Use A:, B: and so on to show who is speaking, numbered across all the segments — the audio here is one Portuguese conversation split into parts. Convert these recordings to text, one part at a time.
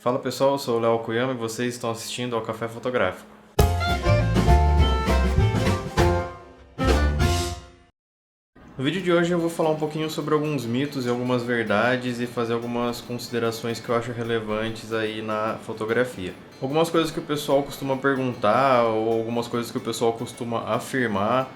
A: Fala pessoal, eu sou o Léo Kuyama e vocês estão assistindo ao Café Fotográfico. No vídeo de hoje eu vou falar um pouquinho sobre alguns mitos e algumas verdades e fazer algumas considerações que eu acho relevantes aí na fotografia. Algumas coisas que o pessoal costuma perguntar ou algumas coisas que o pessoal costuma afirmar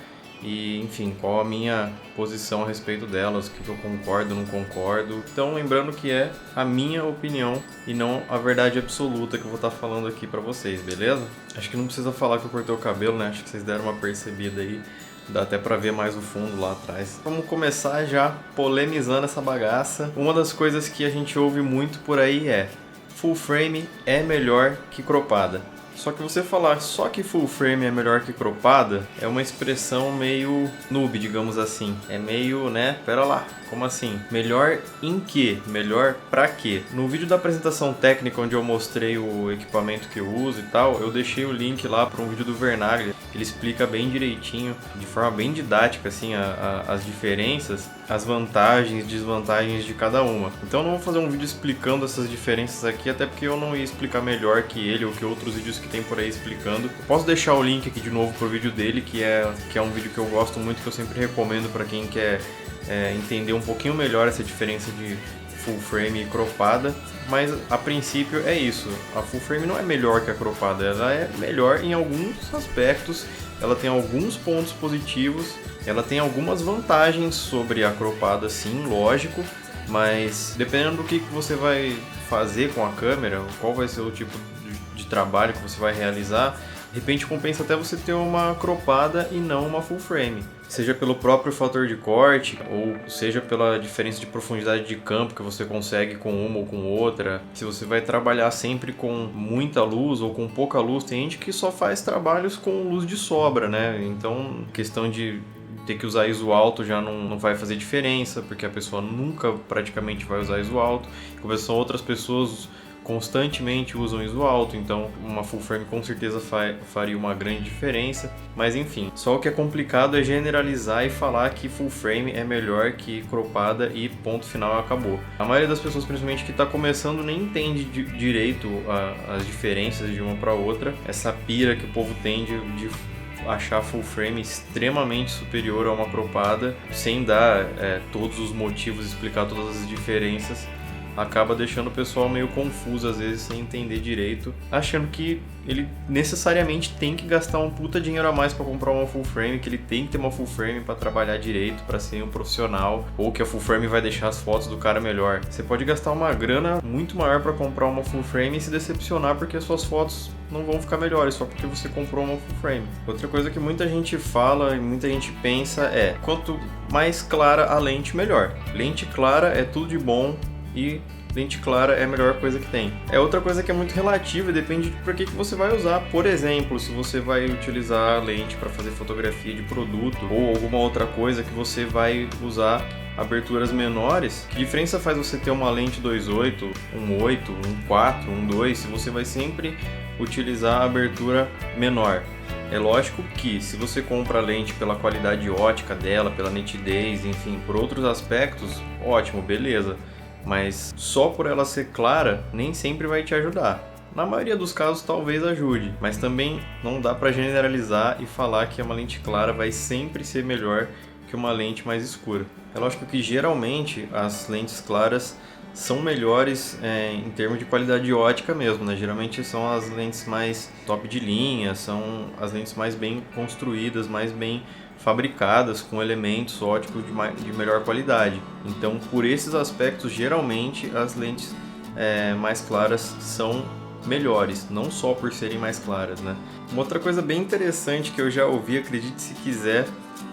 A: e, enfim, qual a minha posição a respeito delas, o que eu concordo, não concordo. Então, lembrando que é a minha opinião e não a verdade absoluta que eu vou estar falando aqui pra vocês, beleza? Acho que não precisa falar que eu cortei o cabelo, né? Acho que vocês deram uma percebida aí. Dá até pra ver mais o fundo lá atrás. Vamos começar já polemizando essa bagaça. Uma das coisas que a gente ouve muito por aí é: full frame é melhor que cropada. Só que você falar só que full frame é melhor que cropada é uma expressão meio noob, digamos assim. É meio, né? Pera lá, como assim? Melhor em quê? Melhor pra quê? No vídeo da apresentação técnica, onde eu mostrei o equipamento que eu uso e tal, eu deixei o link lá para um vídeo do Vernaglia. Ele explica bem direitinho, de forma bem didática, assim, as diferenças, as vantagens e desvantagens de cada uma. Então eu não vou fazer um vídeo explicando essas diferenças aqui, até porque eu não ia explicar melhor que ele ou que outros vídeos que tem por aí explicando. Eu posso deixar o link aqui de novo pro vídeo dele, que é um vídeo que eu gosto muito, que eu sempre recomendo para quem quer entender um pouquinho melhor essa diferença de full frame e cropada. Mas a princípio é isso, a full frame não é melhor que a cropada, ela é melhor em alguns aspectos, ela tem alguns pontos positivos, ela tem algumas vantagens sobre a cropada, sim, lógico, mas dependendo do que você vai fazer com a câmera, qual vai ser o tipo de trabalho que você vai realizar, de repente compensa até você ter uma cropada e não uma full frame. Seja pelo próprio fator de corte, ou seja pela diferença de profundidade de campo que você consegue com uma ou com outra. Se você vai trabalhar sempre com muita luz ou com pouca luz, tem gente que só faz trabalhos com luz de sobra, né? Então, questão de ter que usar ISO alto já não vai fazer diferença, porque a pessoa nunca praticamente vai usar ISO alto. Como outras pessoas constantemente usam ISO alto, então uma full frame com certeza faria uma grande diferença, mas enfim, só o que é complicado é generalizar e falar que full frame é melhor que cropada e ponto final, acabou. A maioria das pessoas, principalmente que está começando, nem entende direito as diferenças de uma para outra, essa pira que o povo tem de achar full frame extremamente superior a uma cropada, sem dar todos os motivos, explicar todas as diferenças, acaba deixando o pessoal meio confuso, às vezes, sem entender direito, achando que ele necessariamente tem que gastar um puta dinheiro a mais para comprar uma full frame, que ele tem que ter uma full frame para trabalhar direito, para ser um profissional, ou que a full frame vai deixar as fotos do cara melhor. Você pode gastar uma grana muito maior para comprar uma full frame e se decepcionar porque as suas fotos não vão ficar melhores só porque você comprou uma full frame. Outra coisa que muita gente fala e muita gente pensa é: quanto mais clara a lente, melhor. Lente clara é tudo de bom e lente clara é a melhor coisa que tem. É outra coisa que é muito relativa e depende de para que você vai usar. Por exemplo, se você vai utilizar a lente para fazer fotografia de produto ou alguma outra coisa que você vai usar aberturas menores, que diferença faz você ter uma lente 2.8, 1.8, 1.4, 1.2 se você vai sempre utilizar a abertura menor? É lógico que se você compra a lente pela qualidade ótica dela, pela nitidez, enfim, por outros aspectos, ótimo, beleza. Mas só por ela ser clara, nem sempre vai te ajudar. Na maioria dos casos talvez ajude, mas também não dá para generalizar e falar que uma lente clara vai sempre ser melhor que uma lente mais escura. É lógico que geralmente as lentes claras são melhores em termos de qualidade ótica mesmo, né? Geralmente são as lentes mais top de linha, são as lentes mais bem construídas, mais bem fabricadas, com elementos óticos de melhor qualidade. Então, por esses aspectos, geralmente as lentes mais claras são melhores, não só por serem mais claras, né? Uma outra coisa bem interessante que eu já ouvi, acredite se quiser,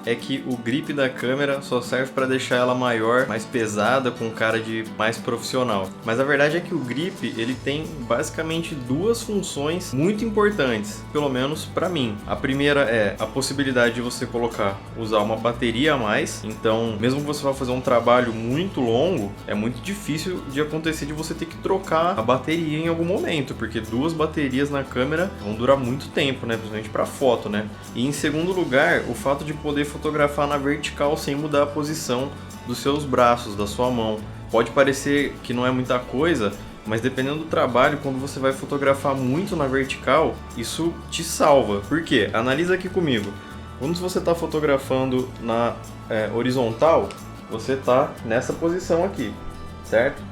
A: é que o grip da câmera só serve para deixar ela maior, mais pesada, com cara de mais profissional. Mas a verdade é que o grip, ele tem basicamente duas funções muito importantes, pelo menos para mim. A primeira é a possibilidade de você usar uma bateria a mais. Então, mesmo que você vá fazer um trabalho muito longo, é muito difícil de acontecer de você ter que trocar a bateria em algum momento, porque duas baterias na câmera vão durar muito tempo, né? Principalmente para foto, né? E em segundo lugar, o fato de poder fotografar na vertical sem mudar a posição dos seus braços, da sua mão. Pode parecer que não é muita coisa, Mas dependendo do trabalho, quando você vai fotografar muito na vertical, isso te salva. Por quê? Analisa aqui comigo. Quando você está fotografando na horizontal, você está nessa posição aqui, certo?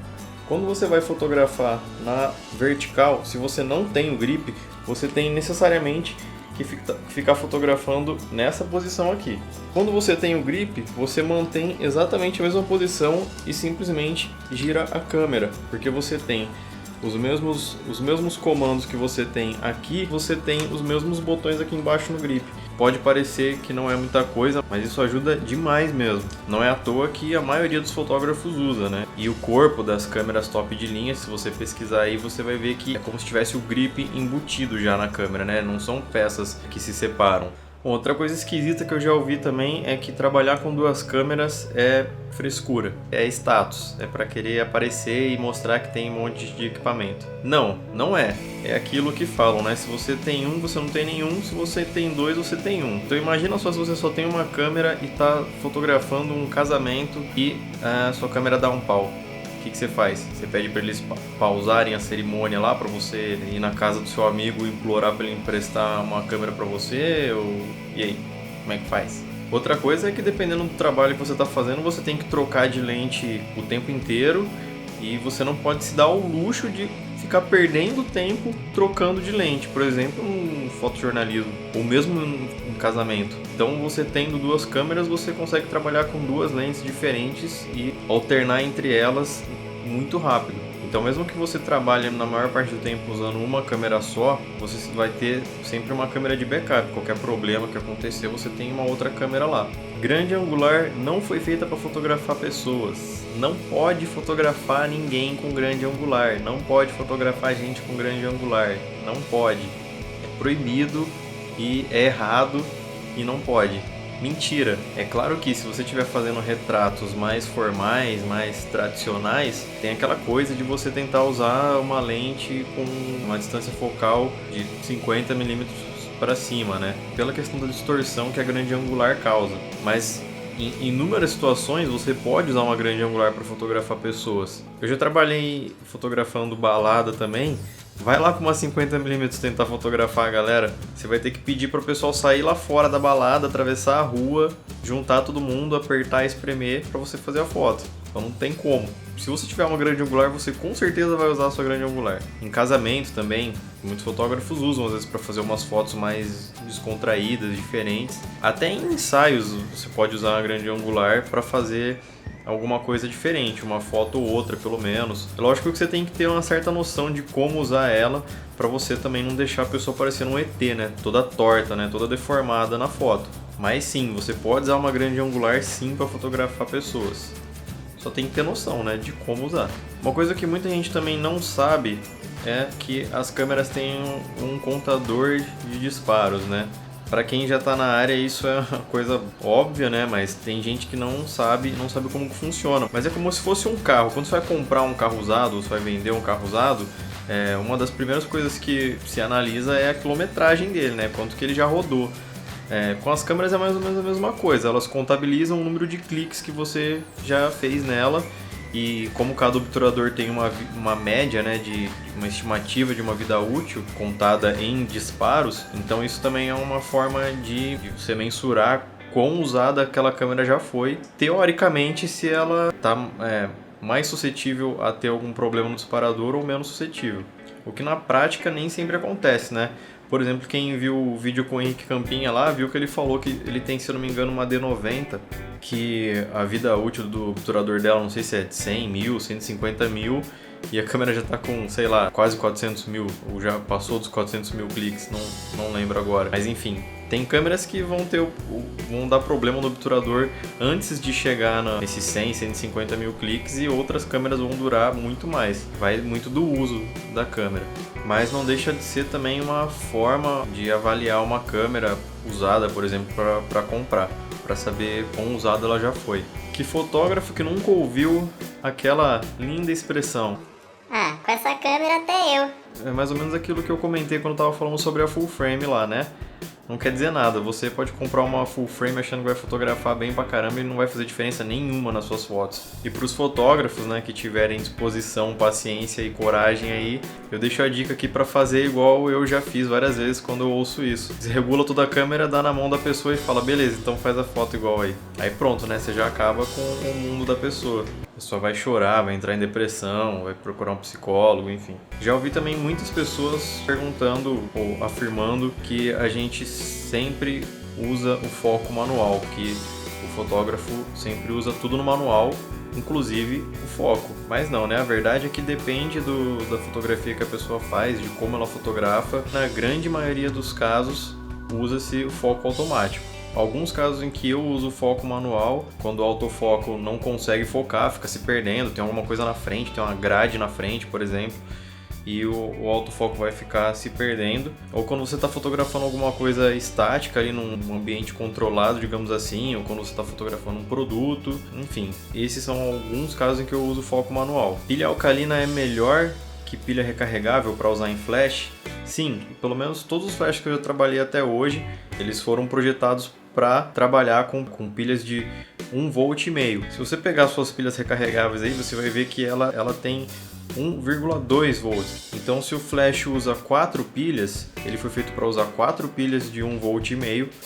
A: Quando você vai fotografar na vertical, se você não tem o grip, você tem necessariamente que ficar fotografando nessa posição aqui. Quando você tem o grip, você mantém exatamente a mesma posição e simplesmente gira a câmera, porque você tem os mesmos comandos que você tem aqui, você tem os mesmos botões aqui embaixo no grip. Pode parecer que não é muita coisa, mas isso ajuda demais mesmo. Não é à toa que a maioria dos fotógrafos usa, né? E o corpo das câmeras top de linha, se você pesquisar aí, você vai ver que é como se tivesse o grip embutido já na câmera, né? Não são peças que se separam. Outra coisa esquisita que eu já ouvi também é que trabalhar com duas câmeras é frescura, é status, é para querer aparecer e mostrar que tem um monte de equipamento. Não, não é. É aquilo que falam, né? Se você tem um, você não tem nenhum. Se você tem dois, você tem um. Então imagina só se você só tem uma câmera e está fotografando um casamento e a sua câmera dá um pau. O que você faz? Você pede para eles pausarem a cerimônia lá para você ir na casa do seu amigo e implorar para ele emprestar uma câmera para você? E aí, como é que faz? Outra coisa é que dependendo do trabalho que você está fazendo, você tem que trocar de lente o tempo inteiro e você não pode se dar o luxo de ficar perdendo tempo trocando de lente, por exemplo, no fotojornalismo ou mesmo em casamento. Então, você tendo duas câmeras, você consegue trabalhar com duas lentes diferentes e alternar entre elas muito rápido. Então, mesmo que você trabalhe na maior parte do tempo usando uma câmera só, você vai ter sempre uma câmera de backup. Qualquer problema que acontecer, você tem uma outra câmera lá. Grande angular não foi feita para fotografar pessoas. Não pode fotografar ninguém com grande angular. Não pode fotografar gente com grande angular. Não pode. É proibido e é errado e não pode. Mentira. É claro que se você estiver fazendo retratos mais formais, mais tradicionais, tem aquela coisa de você tentar usar uma lente com uma distância focal de 50mm para cima, né? Pela questão da distorção que a grande angular causa. Mas em inúmeras situações você pode usar uma grande angular para fotografar pessoas. Eu já trabalhei fotografando balada também. Vai lá com uma 50mm tentar fotografar a galera. Você vai ter que pedir para o pessoal sair lá fora da balada, atravessar a rua, juntar todo mundo, apertar e espremer para você fazer a foto. Então não tem como. Se você tiver uma grande angular, você com certeza vai usar a sua grande angular. Em casamento também, muitos fotógrafos usam às vezes para fazer umas fotos mais descontraídas, diferentes. Até em ensaios você pode usar uma grande angular para fazer alguma coisa diferente, uma foto ou outra pelo menos. É lógico que você tem que ter uma certa noção de como usar ela para você também não deixar a pessoa parecendo um ET, né? Toda torta, né? Toda deformada na foto. Mas sim, você pode usar uma grande angular sim para fotografar pessoas. Só tem que ter noção, né, de como usar. Uma coisa que muita gente também não sabe é que as câmeras têm um contador de disparos, né? Para quem já está na área, isso é uma coisa óbvia, né? Mas tem gente que não sabe como que funciona. Mas é como se fosse um carro. Quando você vai comprar um carro usado, ou você vai vender um carro usado, uma das primeiras coisas que se analisa é a quilometragem dele, né? Quanto que ele já rodou. Com as câmeras é mais ou menos a mesma coisa. Elas contabilizam o número de cliques que você já fez nela. E como cada obturador tem uma média, né, de uma estimativa de uma vida útil contada em disparos, então isso também é uma forma de você mensurar quão usada aquela câmera já foi, teoricamente, se ela está mais suscetível a ter algum problema no disparador ou menos suscetível. O que na prática nem sempre acontece, né? Por exemplo, quem viu o vídeo com o Henrique Campinha lá, viu que ele falou que ele tem, se eu não me engano, uma D90, que a vida útil do obturador dela, não sei se é de 100 mil, 150 mil, e a câmera já tá com, sei lá, quase 400 mil, ou já passou dos 400 mil cliques, não lembro agora. Mas enfim, tem câmeras que vão dar problema no obturador antes de chegar nesses 100, 150 mil cliques, e outras câmeras vão durar muito mais. Vai muito do uso da câmera. Mas não deixa de ser também uma forma de avaliar uma câmera usada, por exemplo, para comprar, para saber quão usada ela já foi. Que fotógrafo que nunca ouviu aquela linda expressão?
B: Ah, com essa câmera até eu.
A: É mais ou menos aquilo que eu comentei quando estava falando sobre a full frame lá, né? não quer dizer nada. Você pode comprar uma full frame achando que vai fotografar bem pra caramba e não vai fazer diferença nenhuma nas suas fotos. E pros fotógrafos, né, que tiverem disposição, paciência e coragem aí, eu deixo a dica aqui pra fazer igual eu já fiz várias vezes quando eu ouço isso. Você regula toda a câmera, dá na mão da pessoa e fala, beleza, então faz a foto igual aí. Aí pronto, né, você já acaba com o mundo da pessoa. A pessoa vai chorar, vai entrar em depressão, vai procurar um psicólogo, enfim. Já ouvi também muitas pessoas perguntando ou afirmando que a gente sempre usa o foco manual, que o fotógrafo sempre usa tudo no manual, inclusive o foco. Mas não, né? A verdade é que depende da fotografia que a pessoa faz, de como ela fotografa. Na grande maioria dos casos, usa-se o foco automático. Alguns casos em que eu uso o foco manual, quando o autofoco não consegue focar, fica se perdendo, tem alguma coisa na frente, tem uma grade na frente, por exemplo, e o autofoco vai ficar se perdendo. Ou quando você está fotografando alguma coisa estática ali num ambiente controlado, digamos assim, ou quando você está fotografando um produto, enfim. Esses são alguns casos em que eu uso foco manual. Pilha alcalina é melhor que pilha recarregável para usar em flash? Sim, pelo menos todos os flashes que eu já trabalhei até hoje, eles foram projetados para trabalhar com pilhas de 1,5 volt. Se você pegar suas pilhas recarregáveis aí, você vai ver que ela tem 1,2 volts. Então, se o flash usa 4 pilhas, ele foi feito para usar 4 pilhas de 1,5 volt,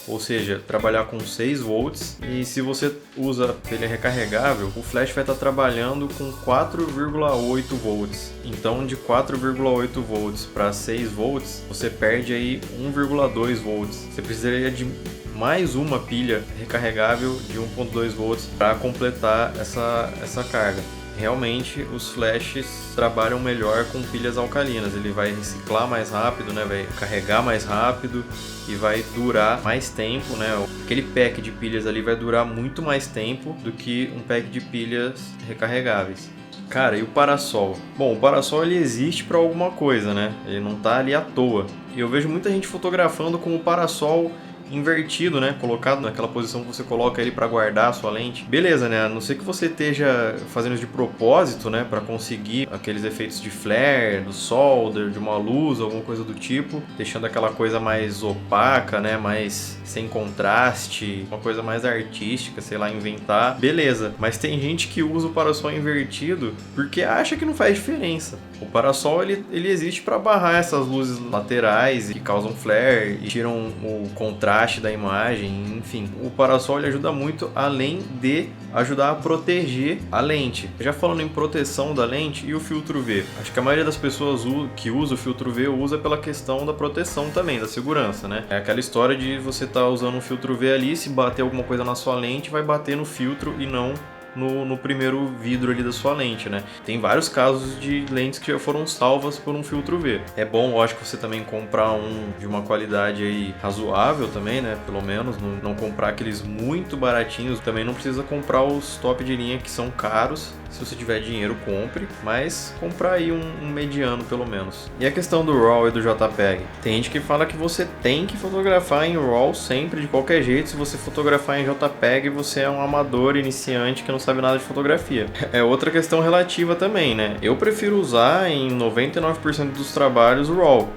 A: ou seja, trabalhar com 6 volts. E se você usa pilha recarregável, o flash vai estar trabalhando com 4,8 volts. Então, de 4,8 volts para 6 volts, você perde aí 1,2 volts. Você precisaria de mais uma pilha recarregável de 1,2 volts para completar essa carga. Realmente os flashes trabalham melhor com pilhas alcalinas, ele vai reciclar mais rápido, né? Vai carregar mais rápido e vai durar mais tempo, né? Aquele pack de pilhas ali vai durar muito mais tempo do que um pack de pilhas recarregáveis. Cara, e o parasol? Bom, o parasol ele existe para alguma coisa, né? Ele não tá ali à toa. E eu vejo muita gente fotografando com o parasol invertido, né? Colocado naquela posição que você coloca ele para guardar a sua lente. Beleza, né? A não ser que você esteja fazendo isso de propósito, né? Para conseguir aqueles efeitos de flare, do solder, de uma luz, alguma coisa do tipo, deixando aquela coisa mais opaca, né? Mais sem contraste, uma coisa mais artística, sei lá, inventar. Beleza, mas tem gente que usa o parasol invertido porque acha que não faz diferença. O parasol ele existe para barrar essas luzes laterais que causam flare e tiram o contraste da imagem, enfim. O parasol ele ajuda muito, além de ajudar a proteger a lente. Já falando em proteção da lente e o filtro V, acho que a maioria das pessoas que usa o filtro V usa pela questão da proteção também, da segurança, né? É aquela história de você estar usando um filtro V ali, se bater alguma coisa na sua lente, vai bater no filtro e não no primeiro vidro ali da sua lente, né? Tem vários casos de lentes que já foram salvas por um filtro V. É bom, lógico, você também comprar um de uma qualidade aí razoável também, né? Pelo menos, não comprar aqueles muito baratinhos. Também não precisa comprar os top de linha que são caros. Se você tiver dinheiro, compre, mas comprar aí um mediano pelo menos. E a questão do RAW e do JPEG? Tem gente que fala que você tem que fotografar em RAW sempre, de qualquer jeito. Se você fotografar em JPEG, você é um amador iniciante que não sabe nada de fotografia. É outra questão relativa também, né? Eu prefiro usar em 99% dos trabalhos o RAW,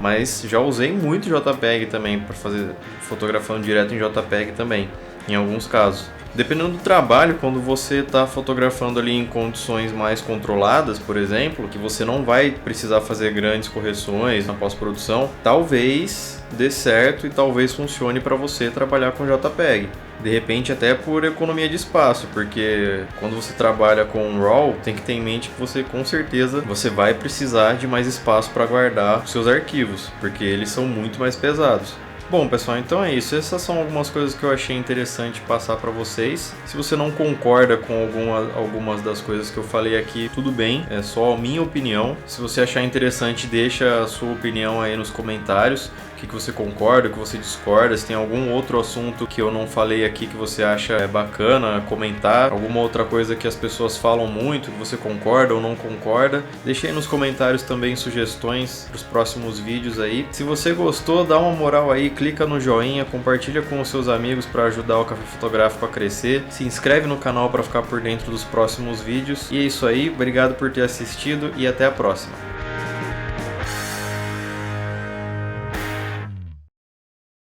A: mas já usei muito JPEG também para fazer fotografando direto em JPEG também, em alguns casos. Dependendo do trabalho, quando você está fotografando ali em condições mais controladas, por exemplo, que você não vai precisar fazer grandes correções na pós-produção, talvez dê certo e talvez funcione para você trabalhar com JPEG. De repente até por economia de espaço, porque quando você trabalha com RAW, tem que ter em mente que você com certeza você vai precisar de mais espaço para guardar os seus arquivos, porque eles são muito mais pesados. Bom, pessoal, então é isso. Essas são algumas coisas que eu achei interessante passar para vocês. Se você não concorda com algumas das coisas que eu falei aqui, tudo bem, é só a minha opinião. Se você achar interessante, deixa a sua opinião aí nos comentários. O que você concorda, o que você discorda, se tem algum outro assunto que eu não falei aqui que você acha bacana comentar, alguma outra coisa que as pessoas falam muito, que você concorda ou não concorda, deixe aí nos comentários também sugestões para os próximos vídeos aí. Se você gostou, dá uma moral aí, clica no joinha, compartilha com os seus amigos para ajudar o Café Fotográfico a crescer, se inscreve no canal para ficar por dentro dos próximos vídeos. E é isso aí, obrigado por ter assistido e até a próxima.